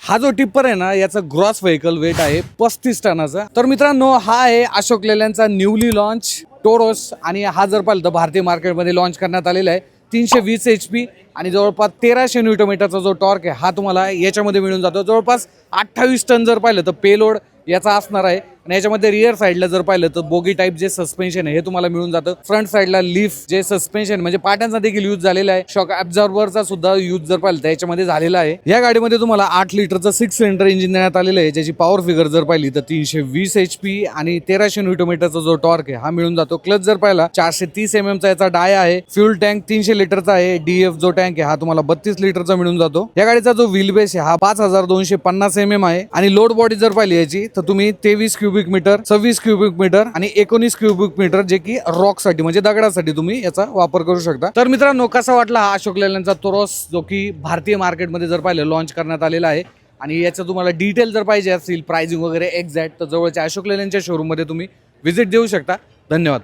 हा जो टिप्पर आहे ना याचा ग्रॉस व्हेकल वेट आहे 35 टनाचा। तर मित्रांनो हा आहे अशोक लेलँडचा न्यूली लॉन्च टोरोस आणि हा जर पाहिलं तर भारतीय मार्केटमध्ये लॉन्च करण्यात आलेला आहे 320 HP आणि जवळपास 1300 न्यूटनमीटरचा जो टॉर्क आहे हा तुम्हाला याच्यामध्ये मिळून जातो। जवळपास 28 टन जर पाहिलं तर पेलोड याचा असणार आहे आणि याच्यामध्ये रिअर साईडला जर पाहिलं तर बोगी टाईप जे सस्पेन्शन आहे हे तुम्हाला मिळून जातं। फ्रंट साईडला लीफ जे सस्पेन्शन म्हणजे पाट्यांचा देखील यूज झालेला आहे। शॉक ॲब्झॉर्बरचा सुद्धा यूज जर पाहिलं तर याच्यामध्ये झालेला आहे। या गाडीमध्ये तुम्हाला 8 लिटरचं 6 सिलेंडर इंजिन देण्यात आलेलं आहे ज्याची पॉवर फिगर जर पाहिली तर 320 HP आणि 1300 न्यूटनमीटरचा जो टॉर्क आहे हा मिळून जातो। क्लच जर पाहिला 430 mm चा याचा डाय आहे। फ्यूल टँक 300 लिटरचा आहे। DF जो टँक आहे हा तुम्हाला 32 लिटरचा मिळून जातो। या गाडीचा जो व्हील बेस आहे हा 5250 mm आहे आणि लोड बॉडी जर पाहिली याची तर तुम्ही 23 क्युबिक मीटर 26 क्युबिक मीटर आणि 19 क्युबिक मीटर जे की रॉक साठी म्हणजे दगडासाठी तुम्ही याचा वापर करू शकता। तर मित्रांनो कसा वाटला हा अशोक लेलँडचा टोरोस जो की भारतीय मार्केटमध्ये जर पाहिलं लॉन्च करण्यात आलेला आहे आणि याचं तुम्हाला डिटेल जर पाहिजे असेल प्राइसिंग वगैरे एक्झॅक्ट तर जवळच्या अशोक लेलँडच्या शोरूम मध्ये तुम्ही व्हिजिट देऊ शकता। धन्यवाद।